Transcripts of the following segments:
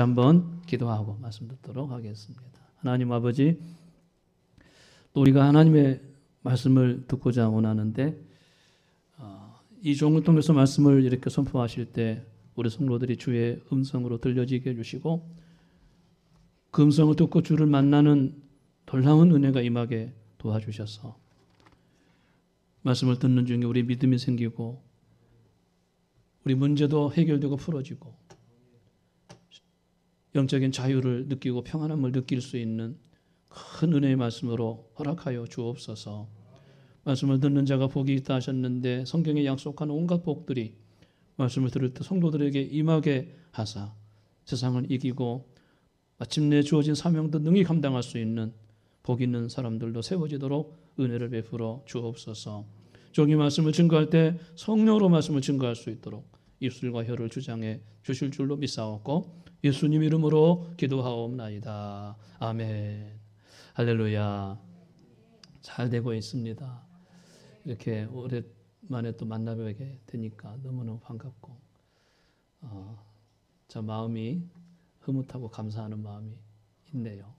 한번 기도하고 말씀 듣도록 하겠습니다. 하나님 아버지, 또 우리가 하나님의 말씀을 듣고자 원하는데 이 종을 통해서 말씀을 이렇게 선포하실 때 우리 성도들이 주의 음성으로 들려지게 해주시고 그 음성을 듣고 주를 만나는 놀라운 은혜가 임하게 도와주셔서 말씀을 듣는 중에 우리 믿음이 생기고 우리 문제도 해결되고 풀어지고 영적인 자유를 느끼고 평안함을 느낄 수 있는 큰 은혜의 말씀으로 허락하여 주옵소서. 말씀을 듣는 자가 복이 있다 하셨는데 성경에 약속한 온갖 복들이 말씀을 들을 때 성도들에게 임하게 하사 세상을 이기고 마침내 주어진 사명도 능히 감당할 수 있는 복 있는 사람들도 세워지도록 은혜를 베풀어 주옵소서. 종이 말씀을 증거할 때 성령으로 말씀을 증거할 수 있도록 입술과 혀를 주장해 주실 줄로 믿사옵고 예수님 이름으로 기도하옵나이다. 아멘. 할렐루야. 잘 되고 있습니다. 이렇게 오랜만에 또 만나뵙게 되니까 너무너무 반갑고 저 마음이 흐뭇하고 감사하는 마음이 있네요.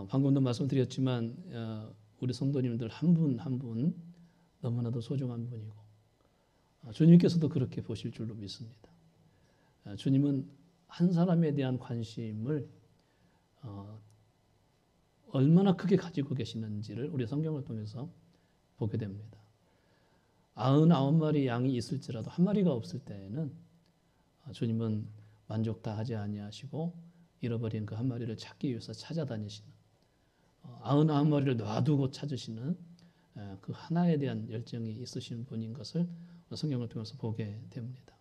방금도 말씀드렸지만 우리 성도님들 한 분 한 분 너무나도 소중한 분이고 주님께서도 그렇게 보실 줄로 믿습니다. 주님은 한 사람에 대한 관심을 얼마나 크게 가지고 계시는지를 우리 성경을 통해서 보게 됩니다. 99마리 양이 있을지라도 한 마리가 없을 때에는 주님은 만족 다 하지 아니하시고 잃어버린 그 한 마리를 찾기 위해서 찾아다니시는 99마리를 놔두고 찾으시는 그 하나에 대한 열정이 있으신 분인 것을 성경을 통해서 보게 됩니다.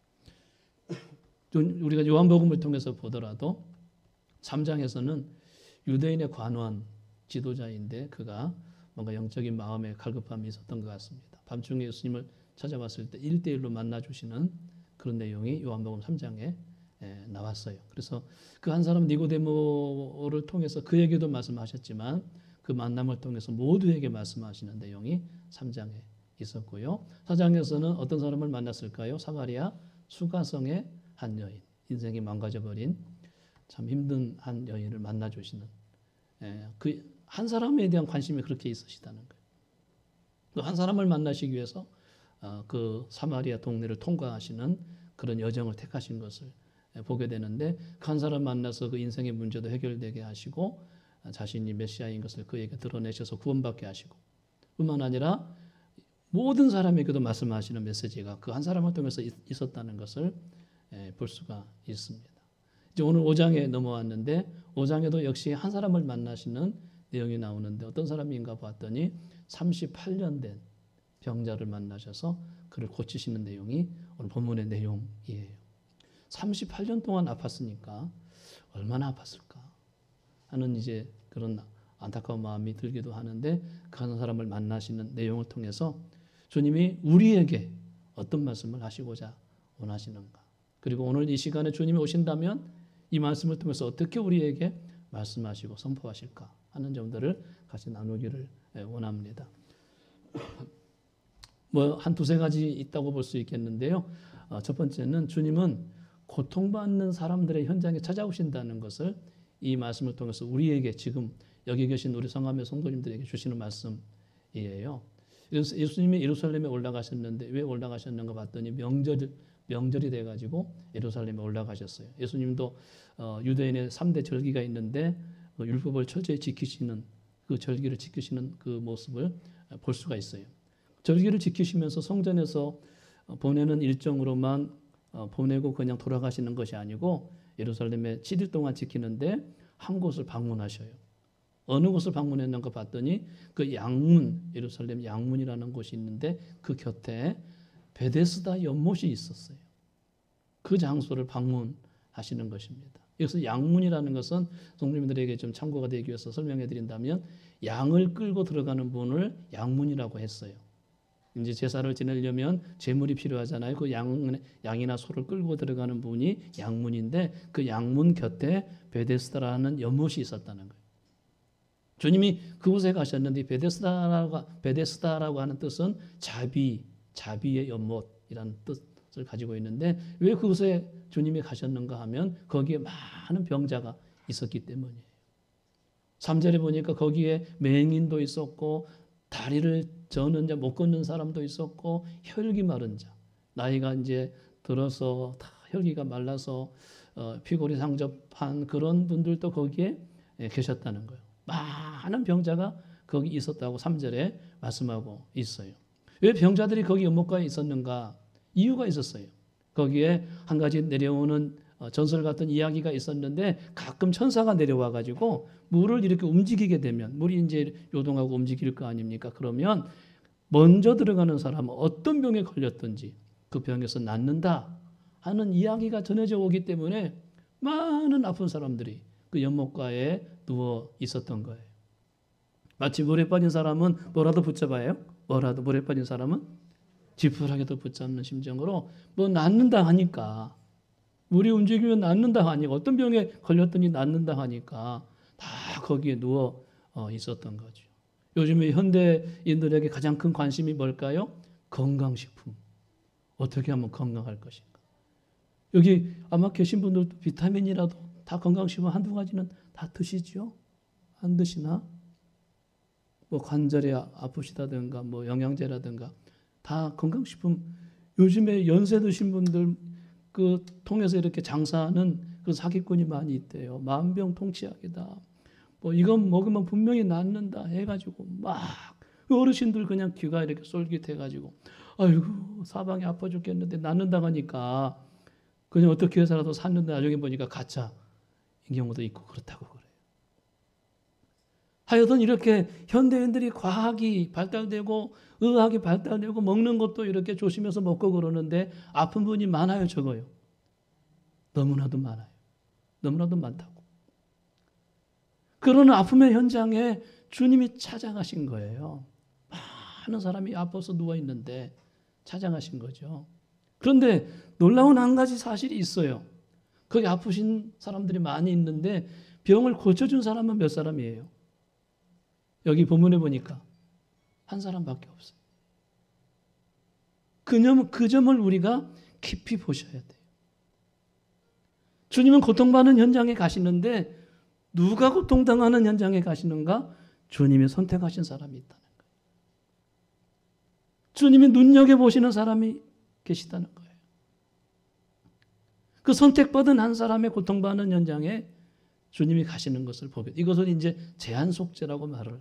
우리가 요한복음을 통해서 보더라도 3장에서는 유대인의 관원 지도자인데 그가 뭔가 영적인 마음의 갈급함이 있었던 것 같습니다. 밤중에 예수님을 찾아왔을 때 1대1로 만나주시는 그런 내용이 요한복음 3장에 나왔어요. 그래서 그 한 사람 니고데모를 통해서 그에게도 말씀하셨지만 그 만남을 통해서 모두에게 말씀하시는 내용이 3장에 있었고요. 4장에서는 어떤 사람을 만났을까요? 사마리아 수가성의 한 여인, 인생이 망가져버린 참 힘든 한 여인을 만나주시는 그 한 사람에 대한 관심이 그렇게 있으시다는 거예요. 그 한 사람을 만나시기 위해서 그 사마리아 동네를 통과하시는 그런 여정을 택하신 것을 보게 되는데 그 한 사람 만나서 그 인생의 문제도 해결되게 하시고 자신이 메시아인 것을 그에게 드러내셔서 구원받게 하시고 뿐만 아니라 모든 사람에게도 말씀하시는 메시지가 그 한 사람을 통해서 있었다는 것을 볼 수가 있습니다. 이제 오늘 5장에 넘어왔는데 5장에도 역시 한 사람을 만나시는 내용이 나오는데 어떤 사람인가 봤더니 38년 된 병자를 만나셔서 그를 고치시는 내용이 오늘 본문의 내용이에요. 38년 동안 아팠으니까 얼마나 아팠을까 하는 이제 그런 안타까운 마음이 들기도 하는데 그 한 사람을 만나시는 내용을 통해서 주님이 우리에게 어떤 말씀을 하시고자 원하시는가, 그리고 오늘 이 시간에 주님이 오신다면 이 말씀을 통해서 어떻게 우리에게 말씀하시고 선포하실까 하는 점들을 같이 나누기를 원합니다. 뭐 한 두세 가지 있다고 볼 수 있겠는데요. 첫 번째는 주님은 고통받는 사람들의 현장에 찾아오신다는 것을 이 말씀을 통해서 우리에게 지금 여기 계신 우리 성함의 성도님들에게 주시는 말씀이에요. 예수님이 예루살렘에 올라가셨는데 왜 올라가셨는가 봤더니 명절이 돼가지고 예루살렘에 올라가셨어요. 예수님도 유대인의 3대 절기가 있는데 그 율법을 철저히 지키시는 그 절기를 지키시는 그 모습을 볼 수가 있어요. 절기를 지키시면서 성전에서 보내는 일정으로만 보내고 그냥 돌아가시는 것이 아니고 예루살렘에 7일 동안 지키는데 한 곳을 방문하셔요. 어느 곳을 방문했는가 봤더니 그 양문, 예루살렘 양문이라는 곳이 있는데 그 곁에 베데스다 연못이 있었어요. 그 장소를 방문하시는 것입니다. 여기서 양문이라는 것은 성도님들에게 좀 참고가 되기 위해서 설명해 드린다면 양을 끌고 들어가는 분을 양문이라고 했어요. 이제 제사를 지내려면 제물이 필요하잖아요. 그 양이나 소를 끌고 들어가는 분이 양문인데 그 양문 곁에 베데스다라는 연못이 있었다는 거예요. 주님이 그곳에 가셨는데 베데스다라고 하는 뜻은 자비의 연못이라는 것을 가지고 있는데 왜 그곳에 주님이 가셨는가 하면 거기에 많은 병자가 있었기 때문이에요. 3절에 보니까 거기에 맹인도 있었고 다리를 저는 자, 못 걷는 사람도 있었고 혈기 마른 자, 나이가 이제 들어서 다 혈기가 말라서 피골이 상접한 그런 분들도 거기에 계셨다는 거예요. 많은 병자가 거기 있었다고 3절에 말씀하고 있어요. 왜 병자들이 거기 연못가에 있었는가? 이유가 있었어요. 거기에 한 가지 내려오는 전설 같은 이야기가 있었는데 가끔 천사가 내려와 가지고 물을 이렇게 움직이게 되면 물이 이제 요동하고 움직일 거 아닙니까? 그러면 먼저 들어가는 사람은 어떤 병에 걸렸든지 그 병에서 낫는다 하는 이야기가 전해져 오기 때문에 많은 아픈 사람들이 그 연못가에 누워 있었던 거예요. 마치 물에 빠진 사람은 뭐라도 붙잡아요. 뭐라도 물에 빠진 사람은 지푸라기도 붙잡는 심정으로 뭐 낫는다 하니까 물이 움직이면 낫는다 하니까 어떤 병에 걸렸더니 낫는다 하니까 다 거기에 누워 있었던 거죠. 요즘에 현대인들에게 가장 큰 관심이 뭘까요? 건강식품. 어떻게 하면 건강할 것인가. 여기 아마 계신 분들도 비타민이라도 다 건강식품 한두 가지는 다 드시죠? 안 드시나? 뭐 관절이 아프시다든가 뭐 영양제라든가 다 건강식품. 요즘에 연세 드신 분들 그 통해서 이렇게 장사하는 그 사기꾼이 많이 있대요. 만병통치약이다. 뭐 이건 먹으면 분명히 낫는다 해가지고 막 어르신들 그냥 귀가 이렇게 쫄깃해가지고 아이고 사방이 아파 죽겠는데 낫는다 하니까 그냥 어떻게 해서라도 샀는데 나중에 보니까 가짜인 경우도 있고 그렇다고 그래요. 하여튼 이렇게 현대인들이 과학이 발달되고 의학이 발달되고 먹는 것도 이렇게 조심해서 먹고 그러는데 아픈 분이 많아요, 적어요? 너무나도 많아요. 너무나도 많다고. 그러나 아픔의 현장에 주님이 찾아가신 거예요. 많은 사람이 아파서 누워있는데 찾아가신 거죠. 그런데 놀라운 한 가지 사실이 있어요. 거기 아프신 사람들이 많이 있는데 병을 고쳐준 사람은 몇 사람이에요? 여기 본문에 보니까 한 사람밖에 없어요. 그 점을 우리가 깊이 보셔야 돼요. 주님은 고통받는 현장에 가시는데 누가 고통당하는 현장에 가시는가? 주님이 선택하신 사람이 있다는 거예요. 주님이 눈여겨보시는 사람이 계시다는 거예요. 그 선택받은 한 사람의 고통받는 현장에 주님이 가시는 것을 보게. 이것을 이제 제한 속죄라고 말을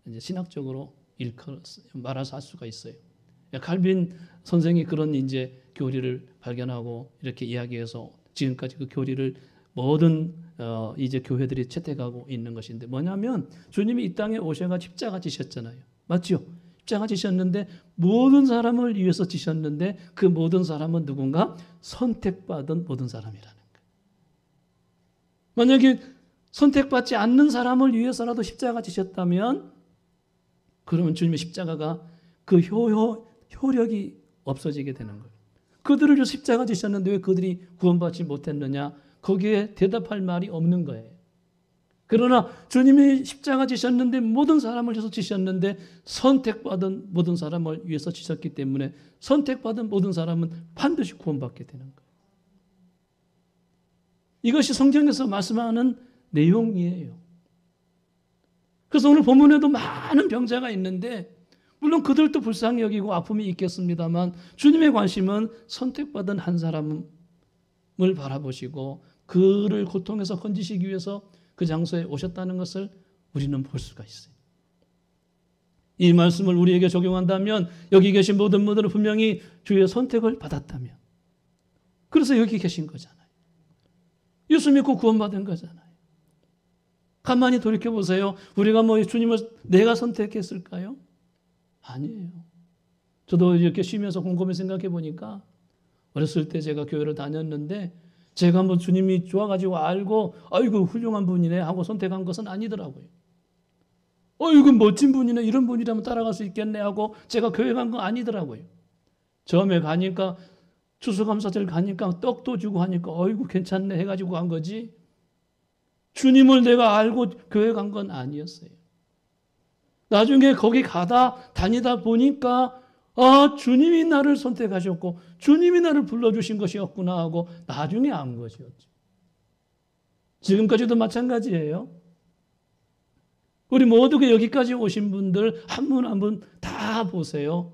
이제 신학적으로 말해서 할 수가 있어요. 칼빈 선생이 그런 이제 교리를 발견하고 이렇게 이야기해서 지금까지 그 교리를 모든 이제 교회들이 채택하고 있는 것인데 뭐냐면 주님이 이 땅에 오셔가 십자가 지셨잖아요. 맞죠? 십자가 지셨는데 모든 사람을 위해서 지셨는데 그 모든 사람은 누군가 선택받은 모든 사람이라는 거예요. 만약에 선택받지 않는 사람을 위해서라도 십자가 지셨다면 그러면 주님의 십자가가 그 효력이 없어지게 되는 거예요. 그들을 위해서 십자가 지셨는데 왜 그들이 구원받지 못했느냐? 거기에 대답할 말이 없는 거예요. 그러나 주님이 십자가 지셨는데 모든 사람을 위해서 지셨는데 선택받은 모든 사람을 위해서 지셨기 때문에 선택받은 모든 사람은 반드시 구원받게 되는 거예요. 이것이 성경에서 말씀하는 내용이에요. 그래서 오늘 본문에도 많은 병자가 있는데 물론 그들도 불쌍히 여기고 아픔이 있겠습니다만 주님의 관심은 선택받은 한 사람을 바라보시고 그를 고통에서 건지시기 위해서 그 장소에 오셨다는 것을 우리는 볼 수가 있어요. 이 말씀을 우리에게 적용한다면 여기 계신 모든 분들은 분명히 주의 선택을 받았다면 그래서 여기 계신 거잖아요. 예수 믿고 구원받은 거잖아요. 가만히 돌이켜보세요. 우리가 뭐 주님을 내가 선택했을까요? 아니에요. 저도 이렇게 쉬면서 곰곰이 생각해 보니까 어렸을 때 제가 교회를 다녔는데 제가 뭐 주님이 좋아가지고 알고 아이고 훌륭한 분이네 하고 선택한 것은 아니더라고요. 이거 멋진 분이네 이런 분이라면 따라갈 수 있겠네 하고 제가 교회 간 거 아니더라고요. 처음에 가니까 추수감사절 가니까 떡도 주고 하니까 어이구 괜찮네 해가지고 간 거지 주님을 내가 알고 교회 간 건 아니었어요. 나중에 거기 다니다 보니까 아, 주님이 나를 선택하셨고 주님이 나를 불러주신 것이었구나 하고 나중에 안 것이었죠. 지금까지도 마찬가지예요. 우리 모두가 여기까지 오신 분들 한 분 한 분 다 보세요.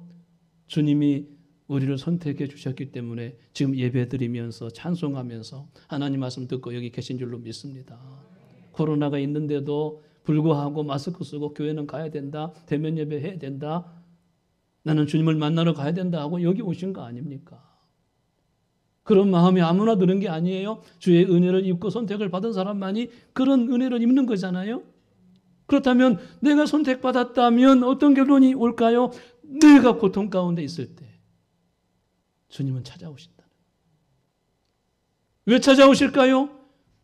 주님이 우리를 선택해 주셨기 때문에 지금 예배드리면서 찬송하면서 하나님 말씀 듣고 여기 계신 줄로 믿습니다. 코로나가 있는데도 불구하고 마스크 쓰고 교회는 가야 된다. 대면 예배 해야 된다. 나는 주님을 만나러 가야 된다 하고 여기 오신 거 아닙니까? 그런 마음이 아무나 드는 게 아니에요. 주의 은혜를 입고 선택을 받은 사람만이 그런 은혜를 입는 거잖아요. 그렇다면 내가 선택받았다면 어떤 결론이 올까요? 내가 고통 가운데 있을 때 주님은 찾아오신다. 왜 찾아오실까요?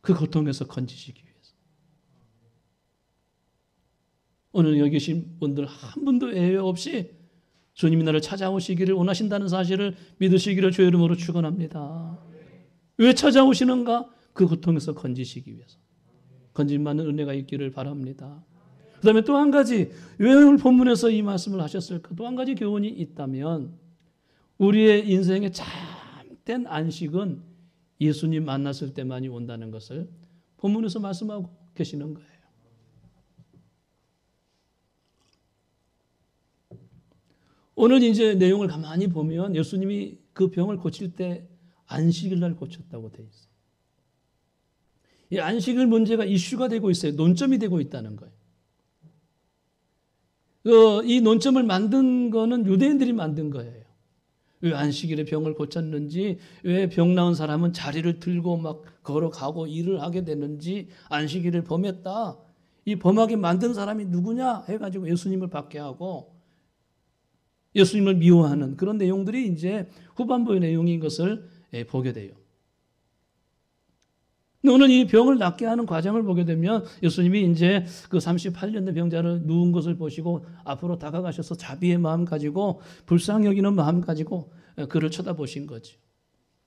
그 고통에서 건지시기 위해서. 오늘 여기 계신 분들 한 분도 예외 없이 주님이 나를 찾아오시기를 원하신다는 사실을 믿으시기를 주의 이름으로 축원합니다. 왜 찾아오시는가? 그 고통에서 건지시기 위해서. 건짐받는 은혜가 있기를 바랍니다. 그 다음에 또 한 가지, 왜 오늘 본문에서 이 말씀을 하셨을까? 또 한 가지 교훈이 있다면 우리의 인생의 참된 안식은 예수님 만났을 때만이 온다는 것을 본문에서 말씀하고 계시는 거예요. 오늘 이제 내용을 가만히 보면 예수님이 그 병을 고칠 때 안식일 날 고쳤다고 돼 있어요. 이 안식일 문제가 이슈가 되고 있어요. 논점이 되고 있다는 거예요. 이 논점을 만든 거는 유대인들이 만든 거예요. 왜 안식일에 병을 고쳤는지, 왜 병 나은 사람은 자리를 들고 막 걸어가고 일을 하게 되는지, 안식일을 범했다. 이 범하게 만든 사람이 누구냐 해가지고 예수님을 받게 하고 예수님을 미워하는 그런 내용들이 이제 후반부의 내용인 것을 보게 돼요. 오늘 이 병을 낫게 하는 과정을 보게 되면 예수님이 이제 그 38년 된 병자를 누운 것을 보시고 앞으로 다가가셔서 자비의 마음 가지고 불쌍히 여기는 마음 가지고 그를 쳐다보신 거죠.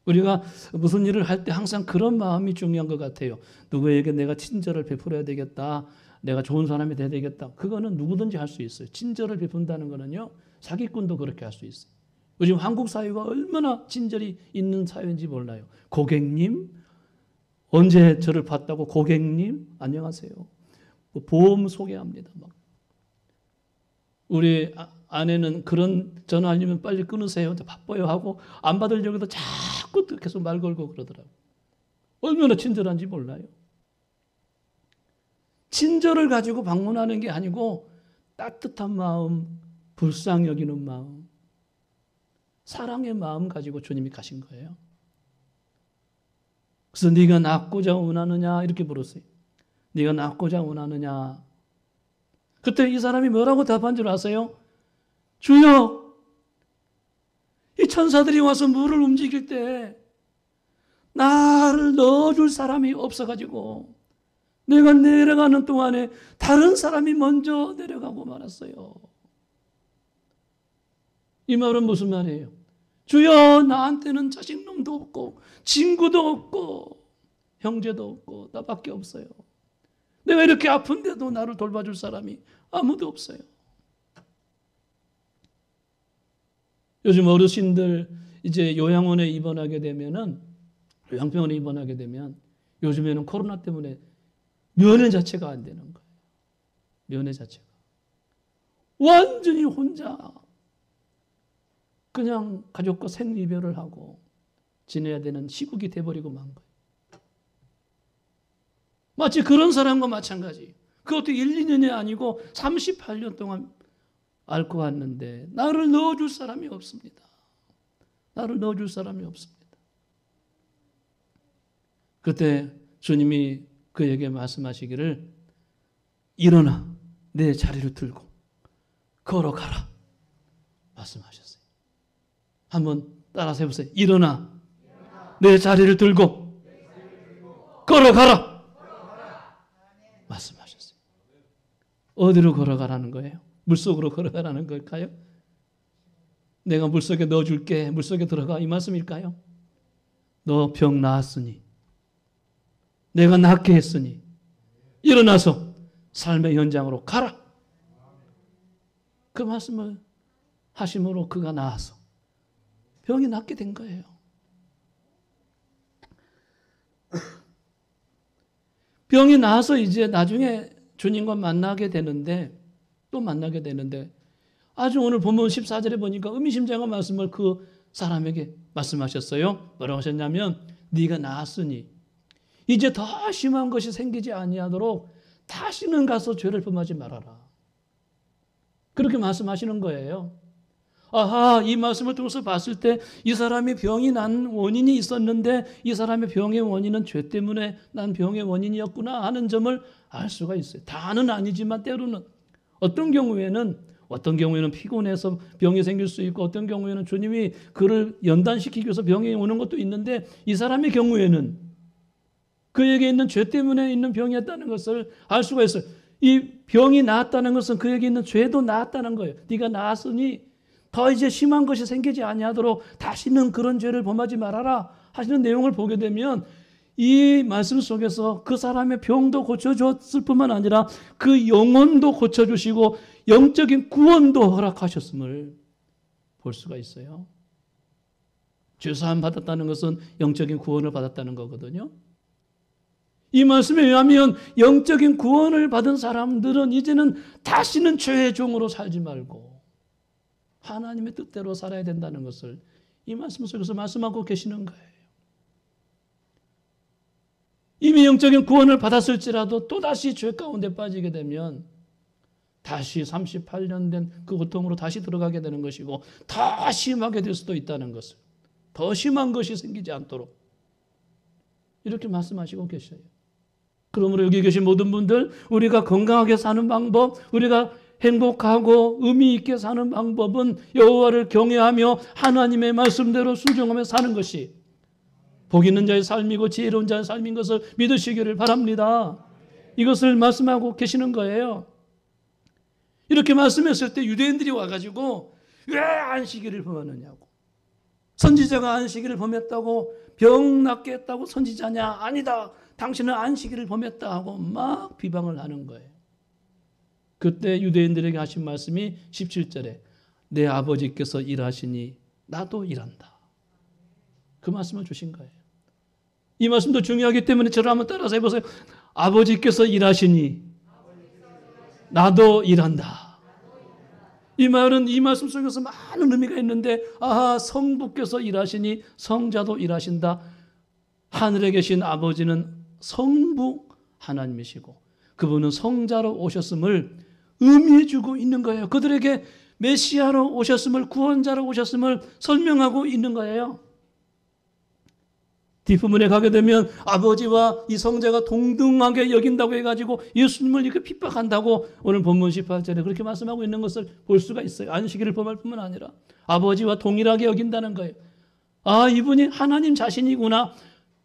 우리가 무슨 일을 할 때 항상 그런 마음이 중요한 것 같아요. 누구에게 내가 친절을 베풀어야 되겠다. 내가 좋은 사람이 돼야 되겠다. 그거는 누구든지 할 수 있어요. 친절을 베푼다는 거는요. 사기꾼도 그렇게 할 수 있어요. 요즘 한국 사회가 얼마나 친절이 있는 사회인지 몰라요. 고객님, 언제 저를 봤다고 고객님, 안녕하세요. 보험 소개합니다. 막. 우리 아내는 그런 전화 알리면 빨리 끊으세요. 바빠요 하고 안 받으려고도 자꾸 계속 말 걸고 그러더라고요. 얼마나 친절한지 몰라요. 친절을 가지고 방문하는 게 아니고 따뜻한 마음, 불쌍히 여기는 마음, 사랑의 마음 가지고 주님이 가신 거예요. 그래서 네가 낫고자 원하느냐 이렇게 물었어요. 네가 낫고자 원하느냐. 그때 이 사람이 뭐라고 답한 줄 아세요? 주여, 이 천사들이 와서 물을 움직일 때 나를 넣어줄 사람이 없어가지고 내가 내려가는 동안에 다른 사람이 먼저 내려가고 말았어요. 이 말은 무슨 말이에요? 주여, 나한테는 자식놈도 없고 친구도 없고 형제도 없고 나밖에 없어요. 내가 이렇게 아픈데도 나를 돌봐줄 사람이 아무도 없어요. 요즘 어르신들 이제 요양원에 입원하게 되면은, 요양병원에 입원하게 되면 요즘에는 코로나 때문에 면회 자체가 안 되는 거예요. 면회 자체가. 완전히 혼자 그냥 가족과 생이별을 하고 지내야 되는 시국이 돼버리고 만 거예요. 마치 그런 사람과 마찬가지. 그것도 1, 2년이 아니고 38년 동안 앓고 왔는데 나를 넣어줄 사람이 없습니다. 나를 넣어줄 사람이 없습니다. 그때 주님이 그에게 말씀하시기를 일어나 내 자리를 들고 걸어가라 말씀하셨어요. 한번 따라서 해보세요. 일어나 내 자리를 들고 걸어가라 말씀하셨어요. 어디로 걸어가라는 거예요? 물속으로 걸어가라는 걸까요? 내가 물속에 넣어줄게. 물속에 들어가. 이 말씀일까요? 너 병 나았으니 내가 낫게 했으니 일어나서 삶의 현장으로 가라. 그 말씀을 하심으로 그가 나아서 병이 낫게 된 거예요. 병이 나아서 이제 나중에 주님과 만나게 되는데, 또 만나게 되는데, 아주 오늘 본문 14절에 보니까 의미심장한 말씀을 그 사람에게 말씀하셨어요. 뭐라고 하셨냐면, 네가 나았으니 이제 더 심한 것이 생기지 아니하도록 다시는 가서 죄를 범하지 말아라. 그렇게 말씀하시는 거예요. 아하, 이 말씀을 통해서 봤을 때 이 사람이 병이 난 원인이 있었는데 이 사람의 병의 원인은 죄 때문에 난 병의 원인이었구나 하는 점을 알 수가 있어요. 다는 아니지만 때로는 어떤 경우에는 피곤해서 병이 생길 수 있고, 어떤 경우에는 주님이 그를 연단시키기 위해서 병이 오는 것도 있는데, 이 사람의 경우에는 그에게 있는 죄 때문에 있는 병이었다는 것을 알 수가 있어요. 이 병이 나았다는 것은 그에게 있는 죄도 나았다는 거예요. 네가 나았으니 더 이제 심한 것이 생기지 아니하도록 다시는 그런 죄를 범하지 말아라 하시는 내용을 보게 되면, 이 말씀 속에서 그 사람의 병도 고쳐줬을 뿐만 아니라 그 영혼도 고쳐주시고 영적인 구원도 허락하셨음을 볼 수가 있어요. 죄사함 받았다는 것은 영적인 구원을 받았다는 거거든요. 이 말씀에 의하면 영적인 구원을 받은 사람들은 이제는 다시는 죄의 종으로 살지 말고 하나님의 뜻대로 살아야 된다는 것을 이 말씀 속에서 말씀하고 계시는 거예요. 이미 영적인 구원을 받았을지라도 또다시 죄 가운데 빠지게 되면 다시 38년 된 그 고통으로 다시 들어가게 되는 것이고, 더 심하게 될 수도 있다는 것을, 더 심한 것이 생기지 않도록 이렇게 말씀하시고 계셔요. 그러므로 여기 계신 모든 분들, 우리가 건강하게 사는 방법, 우리가 행복하고 의미 있게 사는 방법은 여호와를 경외하며 하나님의 말씀대로 순종하며 사는 것이 복 있는 자의 삶이고 지혜로운 자의 삶인 것을 믿으시기를 바랍니다. 이것을 말씀하고 계시는 거예요. 이렇게 말씀했을 때 유대인들이 와가지고 왜 안식일을 범하느냐고, 선지자가 안식일을 범했다고 병 낫게 했다고 선지자냐? 아니다, 당신은 안식일을 범했다 하고 막 비방을 하는 거예요. 그때 유대인들에게 하신 말씀이 17절에 내 아버지께서 일하시니 나도 일한다, 그 말씀을 주신 거예요. 이 말씀도 중요하기 때문에 저를 한번 따라서 해보세요. 아버지께서 일하시니 나도 일한다. 이 말은 이 말씀 속에서 많은 의미가 있는데, 아하, 성부께서 일하시니 성자도 일하신다. 하늘에 계신 아버지는 성부 하나님이시고 그분은 성자로 오셨음을 의미해 주고 있는 거예요. 그들에게 메시아로 오셨음을, 구원자로 오셨음을 설명하고 있는 거예요. 뒷부분에 가게 되면 아버지와 이 성자가 동등하게 여긴다고 해가지고 예수님을 이렇게 핍박한다고 오늘 본문 18절에 그렇게 말씀하고 있는 것을 볼 수가 있어요. 안식일을 범할 뿐만 아니라 아버지와 동일하게 여긴다는 거예요. 아, 이분이 하나님 자신이구나,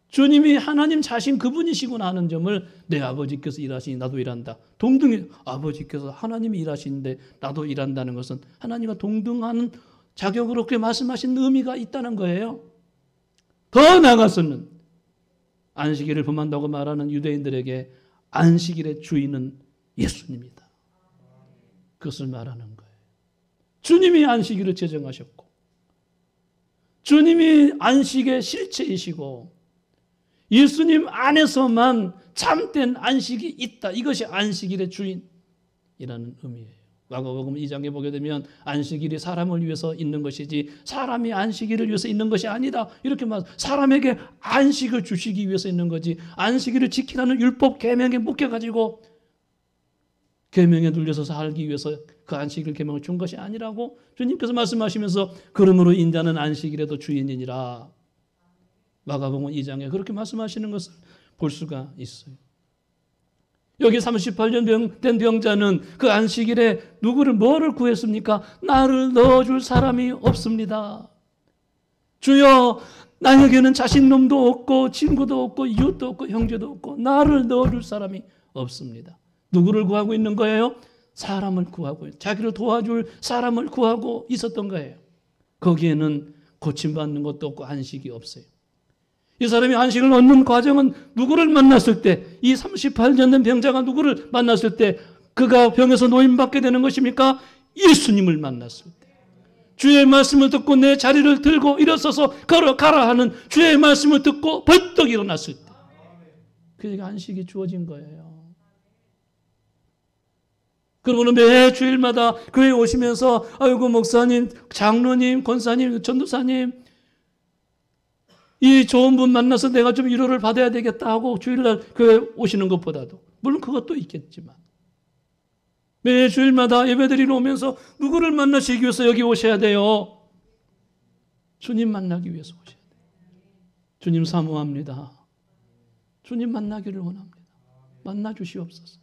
주님이 하나님 자신 그분이시구나 하는 점을, 내 아버지께서 일하시니 나도 일한다. 동등히 아버지께서 하나님이 일하시는데 나도 일한다는 것은 하나님과 동등하는 자격으로 그렇게 말씀하신 의미가 있다는 거예요. 더 나아가서는 안식일을 범한다고 말하는 유대인들에게 안식일의 주인은 예수님이다, 그것을 말하는 거예요. 주님이 안식일을 제정하셨고 주님이 안식의 실체이시고 예수님 안에서만 참된 안식이 있다, 이것이 안식일의 주인이라는 의미예요. 마가복음 2장에 보게 되면 안식일이 사람을 위해서 있는 것이지 사람이 안식일을 위해서 있는 것이 아니다, 이렇게 말, 사람에게 안식을 주시기 위해서 있는 거지 안식일을 지키라는 율법 계명에 묶여가지고 계명에 눌려서 살기 위해서 그 안식일 계명을 준 것이 아니라고 주님께서 말씀하시면서 그러므로 인자는 안식일에도 주인이니라, 마가복음 2장에 그렇게 말씀하시는 것을 볼 수가 있어요. 여기 38년 된 병자는 그 안식일에 뭐를 구했습니까? 나를 넣어줄 사람이 없습니다. 주여, 나에게는 자식놈도 없고 친구도 없고 이웃도 없고 형제도 없고 나를 넣어줄 사람이 없습니다. 누구를 구하고 있는 거예요? 사람을 구하고, 자기를 도와줄 사람을 구하고 있었던 거예요. 거기에는 고침받는 것도 없고 안식이 없어요. 이 사람이 안식을 얻는 과정은 누구를 만났을 때, 이 38년 된 병자가 누구를 만났을 때 그가 병에서 노임받게 되는 것입니까? 예수님을 만났을 때. 주의 말씀을 듣고 내 자리를 들고 일어서서 걸어가라 하는 주의 말씀을 듣고 벌떡 일어났을 때 그에게 안식이 주어진 거예요. 그러면 매 주일마다 교회에 오시면서 아이고 목사님, 장로님, 권사님, 전도사님 이 좋은 분 만나서 내가 좀 위로를 받아야 되겠다 하고 주일날 교회에 오시는 것보다도 물론 그것도 있겠지만 매 주일마다 예배드리러 오면서 누구를 만나시기 위해서 여기 오셔야 돼요? 주님 만나기 위해서 오셔야 돼요. 주님 사모합니다. 주님 만나기를 원합니다. 만나 주시옵소서.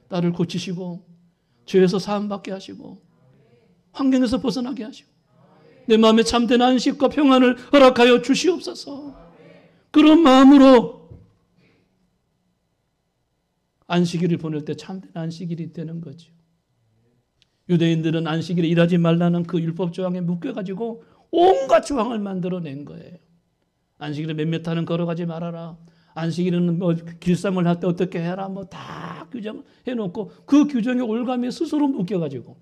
나를 고치시고 죄에서 사함받게 하시고 환경에서 벗어나게 하시고 내 마음에 참된 안식과 평안을 허락하여 주시옵소서. 그런 마음으로 안식일을 보낼 때 참된 안식일이 되는 거죠. 유대인들은 안식일에 일하지 말라는 그 율법 조항에 묶여가지고 온갖 조항을 만들어낸 거예요. 안식일에 몇몇 타는 걸어가지 말아라. 안식일은 뭐 길쌈을 할 때 어떻게 해라. 뭐 다 규정해놓고 그 규정에 올가미 스스로 묶여가지고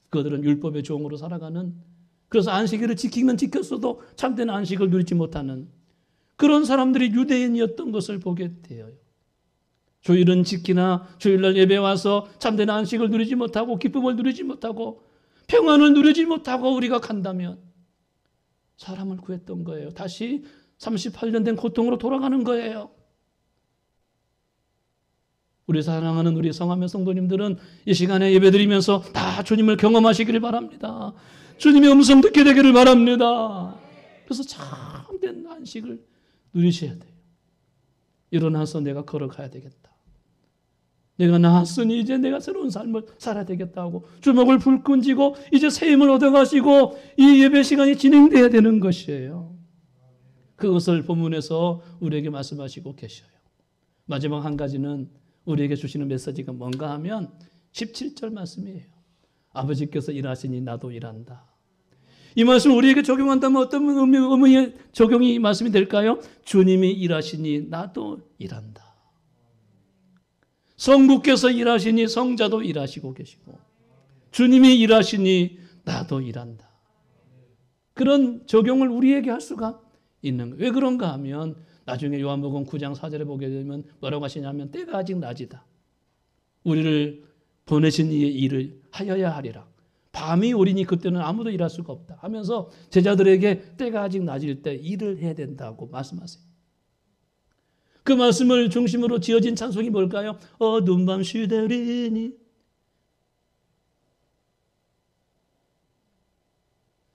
그들은 율법의 종으로 살아가는, 그래서 안식일을 지키면 지켰어도 참된 안식을 누리지 못하는 그런 사람들이 유대인이었던 것을 보게 되어요. 주일은 지키나 주일날 예배 와서 참된 안식을 누리지 못하고 기쁨을 누리지 못하고 평안을 누리지 못하고 우리가 간다면 사람을 구했던 거예요. 다시 38년 된 고통으로 돌아가는 거예요. 우리 사랑하는 우리 성함의 성도님들은 이 시간에 예배드리면서 다 주님을 경험하시기를 바랍니다. 주님의 음성 듣게 되기를 바랍니다. 그래서 참된 안식을 누리셔야 돼요. 일어나서 내가 걸어가야 되겠다. 내가 나았으니 이제 내가 새로운 삶을 살아야 되겠다 하고 주먹을 불끈 쥐고 이제 새 힘을 얻어가시고 이 예배 시간이 진행돼야 되는 것이에요. 그것을 본문에서 우리에게 말씀하시고 계셔요. 마지막 한 가지는 우리에게 주시는 메시지가 뭔가 하면 17절 말씀이에요. 아버지께서 일하시니 나도 일한다. 이 말씀을 우리에게 적용한다면 어떤 의미의 적용이 말씀이 될까요? 주님이 일하시니 나도 일한다. 성부께서 일하시니 성자도 일하시고 계시고 주님이 일하시니 나도 일한다. 그런 적용을 우리에게 할 수가 있는 거예요. 왜 그런가 하면 나중에 요한복음 9장 4절에 보게 되면 뭐라고 하시냐면 때가 아직 낮이다. 우리를 보내신 이의 일을 하여야 하리라. 밤이 오리니 그때는 아무도 일할 수가 없다 하면서 제자들에게 때가 아직 낮일 때 일을 해야 된다고 말씀하세요. 그 말씀을 중심으로 지어진 찬송이 뭘까요? 어두운 밤 시대리니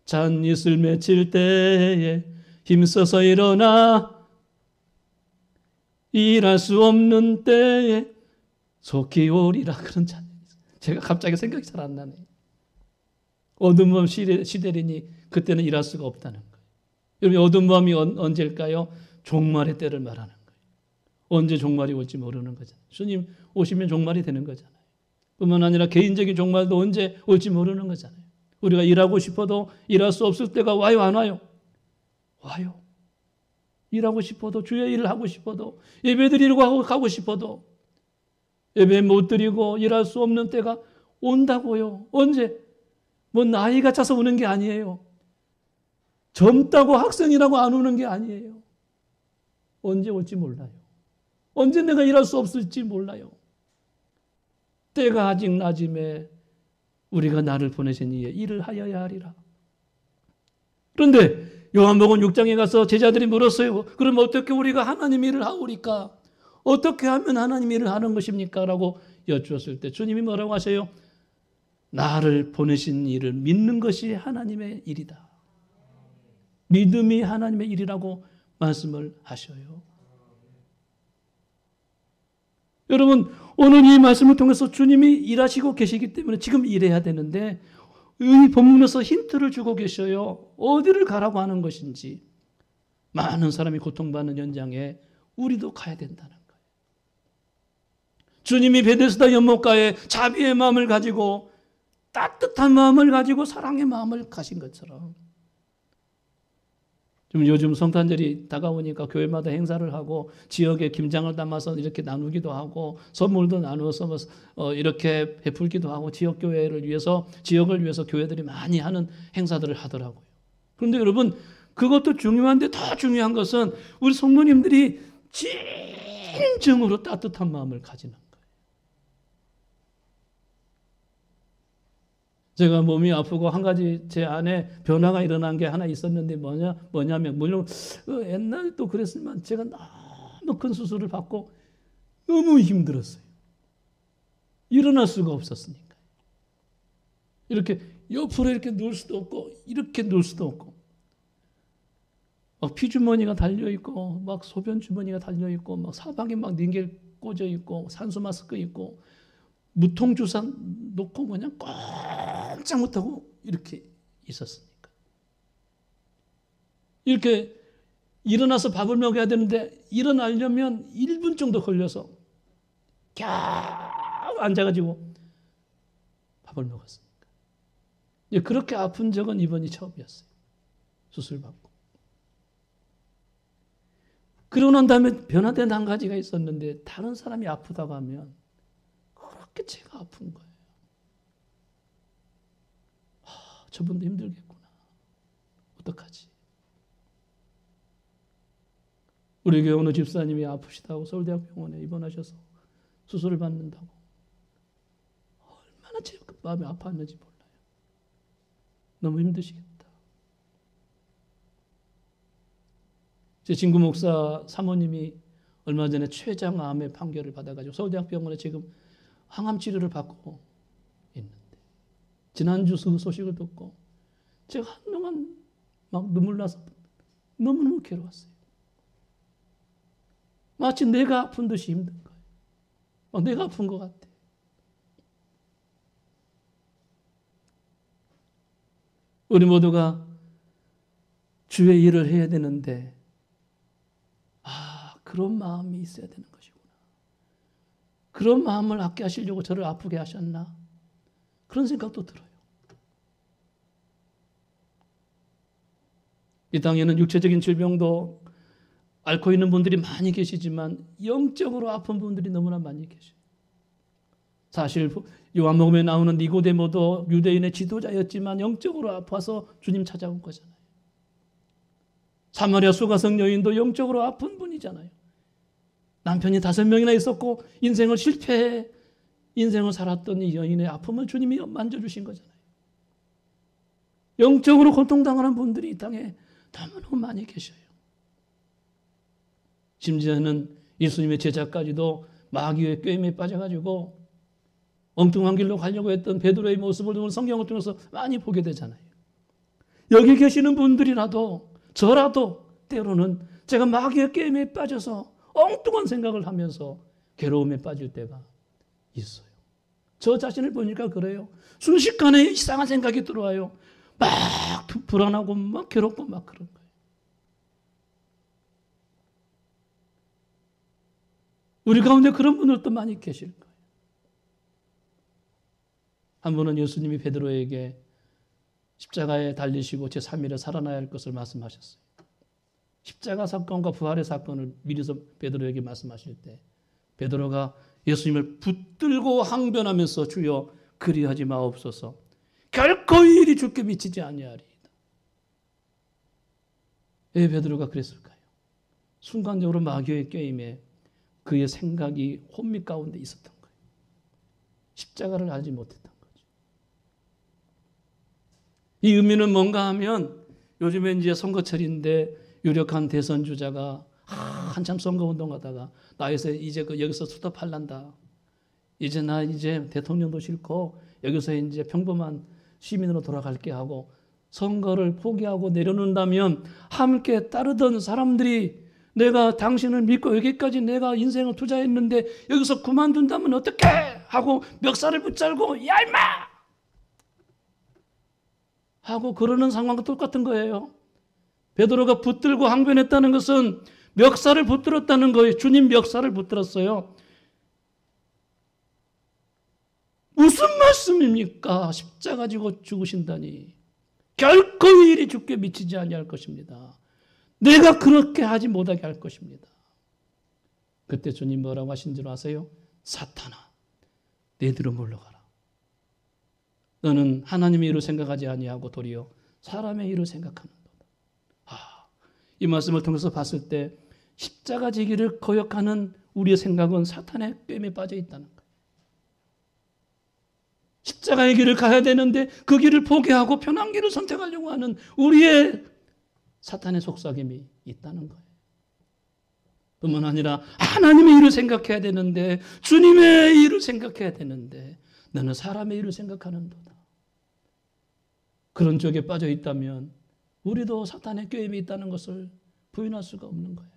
잔이슬 맺힐 때에 힘써서 일어나 일할 수 없는 때에 속히 오리라. 그런 찬양이 있어요. 제가 갑자기 생각이 잘 안 나네요. 어두운 밤 시대리니 그때는 일할 수가 없다는 거예요. 여러분 어두운 밤이 언제일까요? 종말의 때를 말하는 거예요. 언제 종말이 올지 모르는 거잖아요. 주님 오시면 종말이 되는 거잖아요. 뿐만 아니라 개인적인 종말도 언제 올지 모르는 거잖아요. 우리가 일하고 싶어도 일할 수 없을 때가 와요, 안 와요? 와요. 일하고 싶어도 주의 일을 하고 싶어도 예배 드리려고 가고 싶어도 예배 못 드리고 일할 수 없는 때가 온다고요. 언제? 뭐 나이가 차서 오는 게 아니에요. 젊다고 학생이라고 안 오는 게 아니에요. 언제 올지 몰라요. 언제 내가 일할 수 없을지 몰라요. 때가 아직 낮음에 우리가 나를 보내신 이에 일을 하여야 하리라. 그런데 요한복음 6장에 가서 제자들이 물었어요. 그럼 어떻게 우리가 하나님 일을 하오리까? 어떻게 하면 하나님 일을 하는 것입니까? 라고 여쭈었을 때 주님이 뭐라고 하세요? 나를 보내신 일을 믿는 것이 하나님의 일이다. 믿음이 하나님의 일이라고 말씀을 하셔요. 여러분 오늘 이 말씀을 통해서 주님이 일하시고 계시기 때문에 지금 일해야 되는데 이 본문에서 힌트를 주고 계셔요. 어디를 가라고 하는 것인지. 많은 사람이 고통받는 현장에 우리도 가야 된다는 거예요. 주님이 베데스다 연못가에 자비의 마음을 가지고 따뜻한 마음을 가지고 사랑의 마음을 가신 것처럼 좀 요즘 성탄절이 다가오니까 교회마다 행사를 하고 지역에 김장을 담아서 이렇게 나누기도 하고 선물도 나누어서 이렇게 베풀기도 하고 지역 교회를 위해서 지역을 위해서 교회들이 많이 하는 행사들을 하더라고요. 그런데 여러분 그것도 중요한데 더 중요한 것은 우리 성도님들이 진정으로 따뜻한 마음을 가지는 거예요. 제가 몸이 아프고 한 가지 제 안에 변화가 일어난 게 하나 있었는데 뭐냐면 물론 옛날도 그랬지만 제가 너무 큰 수술을 받고 너무 힘들었어요. 일어날 수가 없었으니까. 이렇게 옆으로 이렇게 누울 수도 없고 이렇게 누울 수도 없고 막 피주머니가 달려있고 막 소변 주머니가 달려있고 막 사방에 막 닌겔 꽂아 있고 산소 마스크 있고 무통주사 놓고 그냥 꼼짝 못하고 이렇게 있었으니까. 이렇게 일어나서 밥을 먹어야 되는데 일어나려면 1분 정도 걸려서 겨우 앉아가지고 밥을 먹었으니까. 그렇게 아픈 적은 이번이 처음이었어요. 수술받고. 그러고 난 다음에 변화된 한 가지가 있었는데 다른 사람이 아프다고 하면 그렇게 제가 아픈 거예요. 저분도 힘들겠구나. 어떡하지? 우리 교회 어느 집사님이 아프시다고 서울대학병원에 입원하셔서 수술을 받는다고. 얼마나 제 마음이 아팠는지 몰라요. 너무 힘드시겠다. 제 친구 목사 사모님이 얼마 전에 췌장암의 판결을 받아가지고 서울대학병원에 지금 항암 치료를 받고 있는데 지난주 그 소식을 듣고 제가 한동안 막 눈물 나서 너무너무 괴로웠어요. 마치 내가 아픈 듯이 힘든 거예요. 막 내가 아픈 것 같아. 우리 모두가 주의 일을 해야 되는데 그런 마음이 있어야 되는 것이구나. 그런 마음을 갖게 하시려고 저를 아프게 하셨나? 그런 생각도 들어요. 이 땅에는 육체적인 질병도 앓고 있는 분들이 많이 계시지만 영적으로 아픈 분들이 너무나 많이 계셔요. 사실 요한복음에 나오는 니고데모도 유대인의 지도자였지만 영적으로 아파서 주님 찾아온 거잖아요. 사마리아 수가성 여인도 영적으로 아픈 분이잖아요. 남편이 5명이나 있었고 인생을 실패해 인생을 살았던 이 여인의 아픔을 주님이 만져주신 거잖아요. 영적으로 고통당하는 분들이 이 땅에 너무너무 많이 계셔요. 심지어는 예수님의 제자까지도 마귀의 꾀임에 빠져가지고 엉뚱한 길로 가려고 했던 베드로의 모습을 오늘 성경을 통해서 많이 보게 되잖아요. 여기 계시는 분들이라도 저라도 때로는 제가 마귀의 게임에 빠져서 엉뚱한 생각을 하면서 괴로움에 빠질 때가 있어요. 저 자신을 보니까 그래요. 순식간에 이상한 생각이 들어와요. 막 불안하고 막 괴롭고 막 그런 거예요. 우리 가운데 그런 분들도 많이 계실 거예요. 한 분은 예수님이 베드로에게 십자가에 달리시고 제3일에 살아나야 할 것을 말씀하셨어요. 십자가 사건과 부활의 사건을 미리서 베드로에게 말씀하실 때 베드로가 예수님을 붙들고 항변하면서 주여 그리하지 마옵소서 결코 이 일이 주께 미치지 아니하리이다. 왜 베드로가 그랬을까요? 순간적으로 마귀의 꾀임에 그의 생각이 혼미 가운데 있었던 거예요. 십자가를 알지 못했던 거죠. 이 의미는 뭔가 하면 요즘에 이제 선거철인데 유력한 대선 주자가 한참 선거운동하다가 나 이제 여기서 수답할란다. 이제 대통령도 싫고 여기서 이제 평범한 시민으로 돌아갈게 하고 선거를 포기하고 내려놓는다면 함께 따르던 사람들이 내가 당신을 믿고 여기까지 내가 인생을 투자했는데 여기서 그만둔다면 어떡해 하고 멱살을 붙잡고 야 임마 하고 그러는 상황과 똑같은 거예요. 베드로가 붙들고 항변했다는 것은 멱살을 붙들었다는 거예요. 주님 멱살을 붙들었어요. 무슨 말씀입니까? 십자가 지고 죽으신다니. 결코 이 일이 주께 미치지 아니할 것입니다. 내가 그렇게 하지 못하게 할 것입니다. 그때 주님 뭐라고 하신 줄 아세요? 사탄아, 내 뒤로 물러가라. 너는 하나님의 일을 생각하지 아니하고 도리어 사람의 일을 생각하는도다. 이 말씀을 통해서 봤을 때 십자가 지기를 거역하는 우리의 생각은 사탄의 꿰매에 빠져 있다는 거예요. 십자가의 길을 가야 되는데 그 길을 포기하고 편한 길을 선택하려고 하는 우리의 사탄의 속삭임이 있다는 거예요. 뿐만 아니라 하나님의 일을 생각해야 되는데, 주님의 일을 생각해야 되는데 너는 사람의 일을 생각하는도다. 그런 쪽에 빠져 있다면 우리도 사탄의 꾀임이 있다는 것을 부인할 수가 없는 거예요.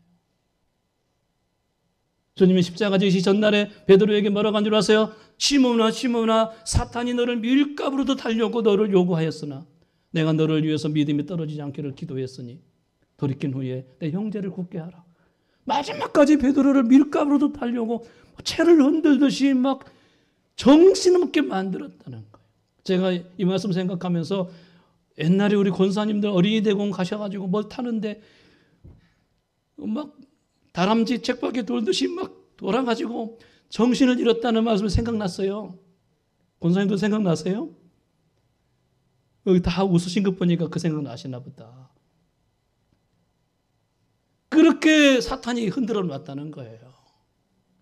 주님이 십자가 지시 전날에 베드로에게 뭐라고 한 줄 아세요? 시몬아, 시몬아, 사탄이 너를 밀가부로도 달려고 너를 요구하였으나 내가 너를 위해서 믿음이 떨어지지 않기를 기도했으니 돌이킨 후에 내 형제를 굳게 하라. 마지막까지 베드로를 밀가부로도 달려고 채를 흔들듯이 막 정신없게 만들었다는 거예요. 제가 이 말씀 생각하면서 옛날에 우리 권사님들 어린이 대공 가셔가지고 뭘 타는데 막 다람쥐 쳇바퀴 돌듯이 막 돌아가지고 정신을 잃었다는 말씀이 생각났어요. 권사님도 생각나세요? 여기 다 웃으신 것 보니까 그 생각 나시나 보다. 그렇게 사탄이 흔들어 놨다는 거예요.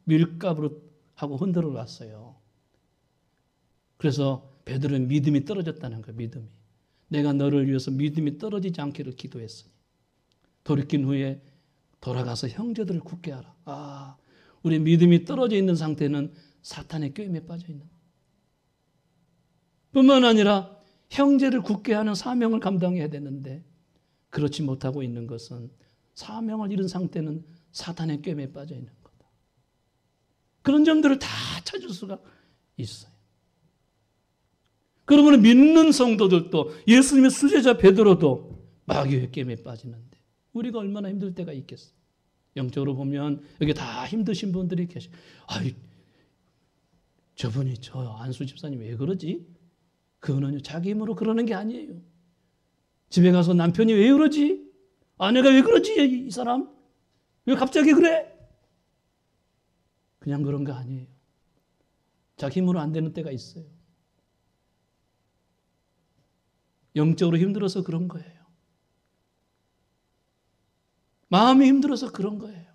밀가부로 하고 흔들어 놨어요. 그래서 베드로의 믿음이 떨어졌다는 거예요. 믿음이. 내가 너를 위해서 믿음이 떨어지지 않기를 기도했으니 돌이킨 후에 돌아가서 형제들을 굳게 하라. 우리 믿음이 떨어져 있는 상태는 사탄의 꾀임에 빠져 있는 거예요. 뿐만 아니라 형제를 굳게 하는 사명을 감당해야 되는데 그렇지 못하고 있는 것은 사명을 잃은 상태는 사탄의 꾀임에 빠져 있는 거다. 그런 점들을 다 찾을 수가 있어요. 그러면 믿는 성도들도 예수님의 수제자 베드로도 마귀의 꾀임에 빠지는데 우리가 얼마나 힘들 때가 있겠어요. 영적으로 보면 여기 다 힘드신 분들이 계셔. 저분이 저 안수 집사님 왜 그러지? 그거는 자기 힘으로 그러는 게 아니에요. 집에 가서 남편이 왜 그러지? 아내가 왜 그러지? 이 사람? 왜 갑자기 그래? 그냥 그런 거 아니에요. 자기 힘으로 안 되는 때가 있어요. 영적으로 힘들어서 그런 거예요. 마음이 힘들어서 그런 거예요.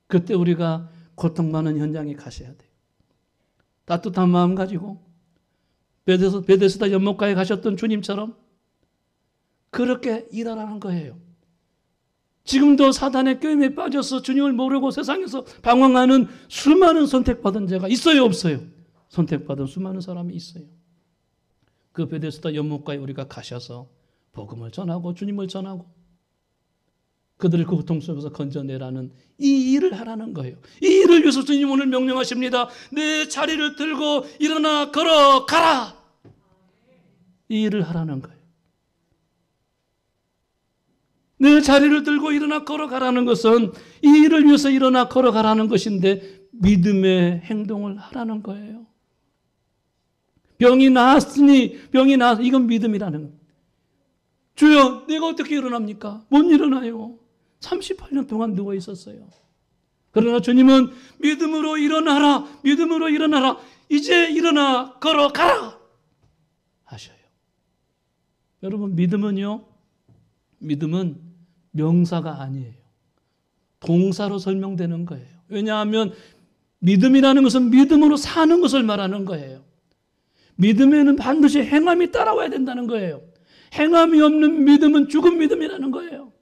그때 우리가 고통 많은 현장에 가셔야 돼요. 따뜻한 마음 가지고 베데스다 연못가에 가셨던 주님처럼 그렇게 일하라는 거예요. 지금도 사단의 꾀임에 빠져서 주님을 모르고 세상에서 방황하는 수많은 선택받은 자가 있어요, 없어요? 선택받은 수많은 사람이 있어요. 그 베데스다 연못가에 우리가 가셔서 복음을 전하고 주님을 전하고 그들을 그 고통 속에서 건져내라는 이 일을 하라는 거예요. 이 일을 위해서 주님 오늘 명령하십니다. 내 자리를 들고 일어나 걸어가라. 이 일을 하라는 거예요. 내 자리를 들고 일어나 걸어가라는 것은 이 일을 위해서 일어나 걸어가라는 것인데 믿음의 행동을 하라는 거예요. 병이 나았으니 이건 믿음이라는 거예요. 주여, 내가 어떻게 일어납니까? 못 일어나요. 38년 동안 누워 있었어요. 그러나 주님은 믿음으로 일어나라, 믿음으로 일어나라, 이제 일어나 걸어가라 하셔요. 여러분, 믿음은요, 믿음은 명사가 아니에요. 동사로 설명되는 거예요. 왜냐하면 믿음이라는 것은 믿음으로 사는 것을 말하는 거예요. 믿음에는 반드시 행함이 따라와야 된다는 거예요. 행함이 없는 믿음은 죽은 믿음이라는 거예요.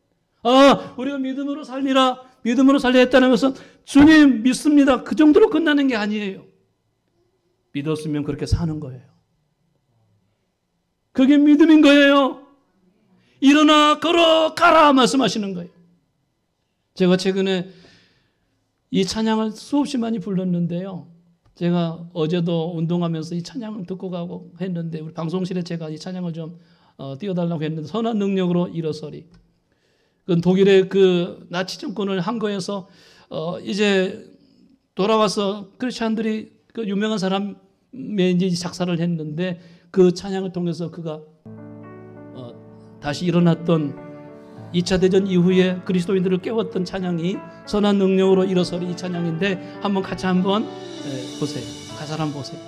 우리가 믿음으로 살리라, 믿음으로 살려 했다는 것은 주님 믿습니다, 그 정도로 끝나는 게 아니에요. 믿었으면 그렇게 사는 거예요. 그게 믿음인 거예요. 일어나 걸어가라 말씀하시는 거예요. 제가 최근에 이 찬양을 수없이 많이 불렀는데요. 제가 어제도 운동하면서 이 찬양을 듣고 가고 했는데 우리 방송실에 제가 이 찬양을 좀 띄워달라고 했는데 선한 능력으로 일어서리. 그 독일의 그 나치 정권을 항거해서 이제 돌아와서 크리스찬들이 그 유명한 사람의 이제 작사를 했는데 그 찬양을 통해서 그가 다시 일어났던 2차 대전 이후에 그리스도인들을 깨웠던 찬양이 선한 능력으로 일어서리 이 찬양인데 한번 같이 한번 보세요. 가사를 한번 보세요.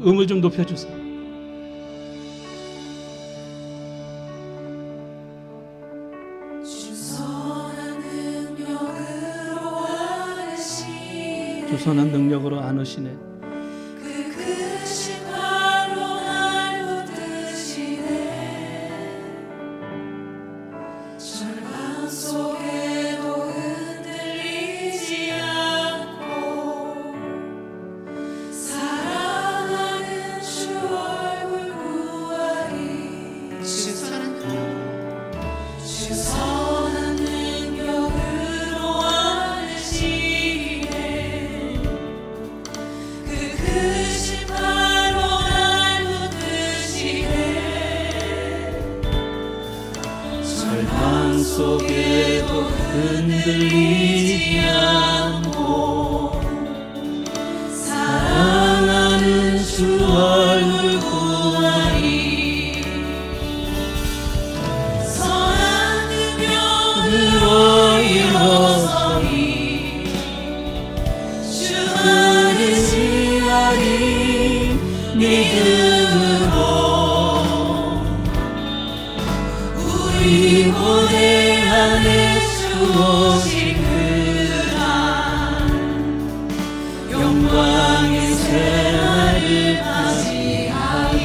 음을 좀 높여주세요. 주선한 능력으로 안으시네. 속에도 흔들리지 않고 사랑하는 주 얼굴 구하리. 선한 능력으로 일어서리 주를 신뢰하리. 믿음으로 우리 모래 안에 주어진 그날 영광의 생활을 맞이하리.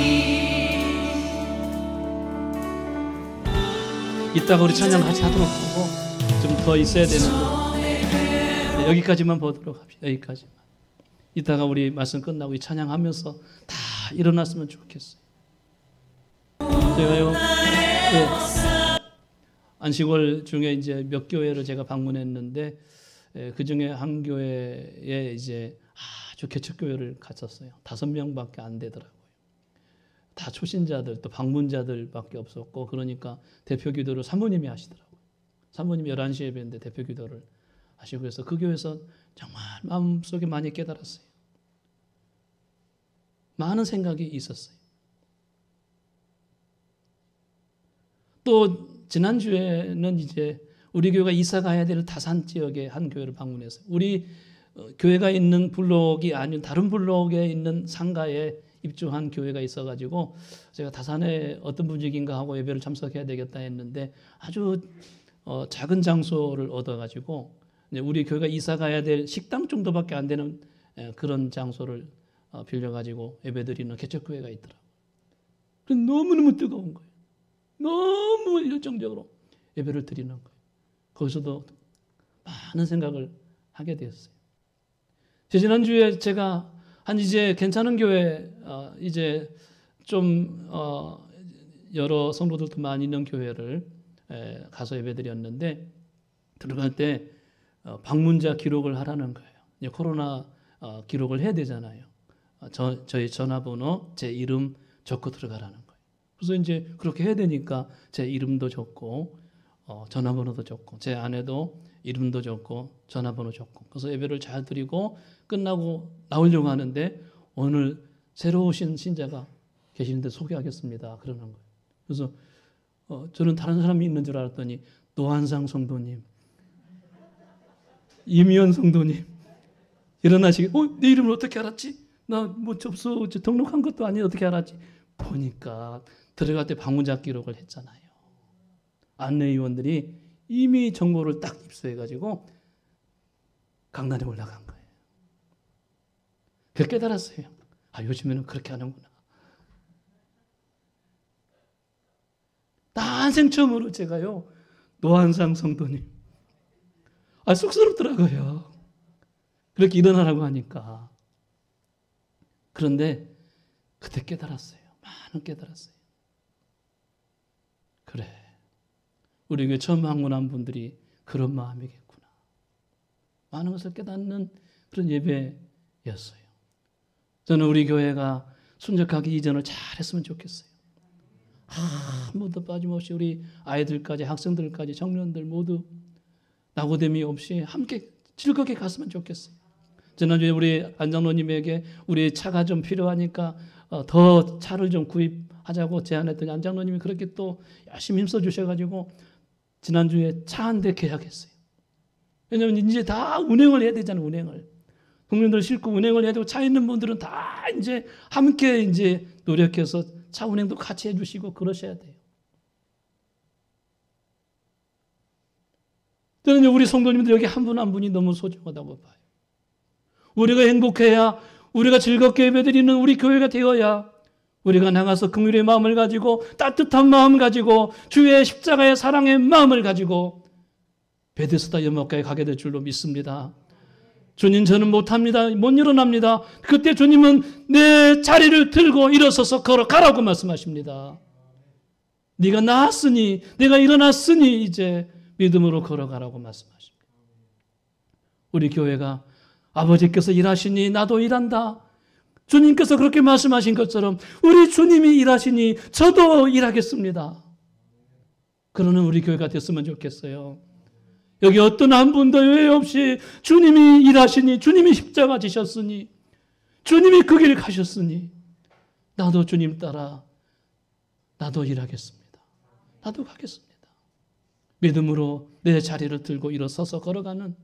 이따가 우리 찬양 같이 하도록 하고 좀 더 있어야 되는데 여기까지만 보도록 합시다. 여기까지만. 이따가 우리 말씀 끝나고 이 찬양하면서 다 일어났으면 좋겠어요. 제가요, 안식월 중에 이제 몇 교회를 제가 방문했는데 그 중에 한 교회에 이제 아주 개척교회를 갔었어요. 5명밖에 안 되더라고요. 다 초신자들 또 방문자들밖에 없었고 그러니까 대표 기도를 사모님이 하시더라고요. 사모님이 11시 예배인데 대표 기도를 하시고 그래서 그 교회에서 정말 마음속에 많이 깨달았어요. 많은 생각이 있었어요. 또 지난주에는 이제 우리 교회가 이사 가야 될 다산 지역의 한 교회를 방문했어요. 우리 교회가 있는 블록이 아닌 다른 블록에 있는 상가에 입주한 교회가 있어가지고 제가 다산에 어떤 분위기인가 하고 예배를 참석해야 되겠다 했는데 아주 작은 장소를 얻어가지고 우리 교회가 이사 가야 될 식당 정도밖에 안 되는 그런 장소를 빌려가지고 예배드리는 개척교회가 있더라고요. 너무너무 뜨거운 거예요. 너무 열정적으로 예배를 드리는 거예요. 거기서도 많은 생각을 하게 되었어요. 지난주에 제가 한 이제 괜찮은 교회 이제 좀 여러 성도들도 많이 있는 교회를 가서 예배드렸는데 들어갈 때 방문자 기록을 하라는 거예요. 이제 코로나 기록을 해야 되잖아요. 저희 전화번호, 제 이름 적고 들어가라는 거예요. 그래서 이제 그렇게 해야 되니까 제 이름도 적고 전화번호도 적고 제 아내도 이름도 적고 전화번호 적고 그래서 예배를 잘 드리고 끝나고 나오려고 하는데 오늘 새로 오신 신자가 계시는데 소개하겠습니다. 그러는 거예요. 그래서 저는 다른 사람이 있는 줄 알았더니 노한상 성도님, 이미연 성도님 일어나시게 내 이름을 어떻게 알았지? 나 뭐 접수 등록한 것도 아닌데 어떻게 알았지? 보니까 들어갈 때 방문자 기록을 했잖아요. 안내위원들이 이미 정보를 딱 입수해가지고 강단에 올라간 거예요. 그걸 깨달았어요. 요즘에는 그렇게 하는구나. 난생 처음으로 제가요 노한상 성도님 쑥스럽더라고요. 그렇게 일어나라고 하니까. 그런데 그때 깨달았어요. 많은 깨달았어요. 그래, 우리 교회 처음 방문한 분들이 그런 마음이겠구나. 많은 것을 깨닫는 그런 예배였어요. 저는 우리 교회가 순적하게 이전을 잘했으면 좋겠어요. 아무도 빠짐없이 우리 아이들까지 학생들까지 청년들 모두 낙오됨이 없이 함께 즐겁게 갔으면 좋겠어요. 지난주에 우리 안장로님에게 우리 차가 좀 필요하니까 더 차를 좀 구입 하자고 제안했더니 안장로님이 그렇게 또 열심히 힘써 주셔가지고 지난주에 차 한 대 계약했어요. 왜냐하면 이제 다 운행을 해야 되잖아요. 운행을. 동료들 싣고 운행을 해야 되고 차 있는 분들은 다 이제 함께 이제 노력해서 차 운행도 같이 해주시고 그러셔야 돼요. 저는 우리 성도님들 여기 한 분 한 분이 너무 소중하다고 봐요. 우리가 행복해야, 우리가 즐겁게 예배드리는 우리 교회가 되어야 우리가 나가서 긍휼의 마음을 가지고 따뜻한 마음 가지고 주의 십자가의 사랑의 마음을 가지고 베데스다 연못가에 가게 될 줄로 믿습니다. 주님, 저는 못합니다. 못 일어납니다. 그때 주님은 내 자리를 들고 일어서서 걸어가라고 말씀하십니다. 네가 나았으니, 내가 일어났으니 이제 믿음으로 걸어가라고 말씀하십니다. 우리 교회가 아버지께서 일하시니 나도 일한다. 주님께서 그렇게 말씀하신 것처럼 우리 주님이 일하시니 저도 일하겠습니다. 그러는 우리 교회가 됐으면 좋겠어요. 여기 어떤 한 분도 예외 없이 주님이 일하시니, 주님이 십자가 지셨으니, 주님이 그 길 가셨으니 나도 주님 따라 나도 일하겠습니다. 나도 가겠습니다. 믿음으로 내 자리를 들고 일어서서 걸어가는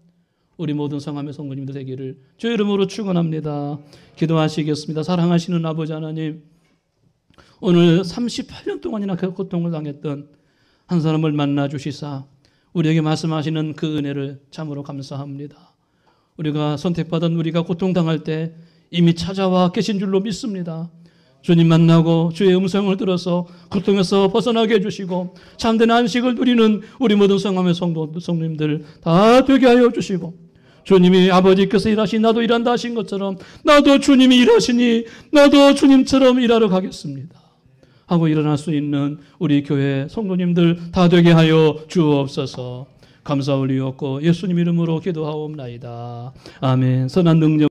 우리 모든 성함의 성도님들 되기를 주 이름으로 축원합니다. 기도하시겠습니다. 사랑하시는 아버지 하나님, 오늘 38년 동안이나 그 고통을 당했던 한 사람을 만나 주시사 우리에게 말씀하시는 그 은혜를 참으로 감사합니다. 우리가 선택받은 우리가 고통당할 때 이미 찾아와 계신 줄로 믿습니다. 주님 만나고 주의 음성을 들어서 고통에서 벗어나게 해주시고 참된 안식을 누리는 우리 모든 성함의 성도님들 다 되게 하여 주시고, 주님이 아버지께서 일하시니 나도 일한다 하신 것처럼 나도 주님이 일하시니 나도 주님처럼 일하러 가겠습니다 하고 일어날 수 있는 우리 교회 성도님들 다 되게 하여 주옵소서. 감사 올리옵고 예수님 이름으로 기도하옵나이다. 아멘. 선한 능력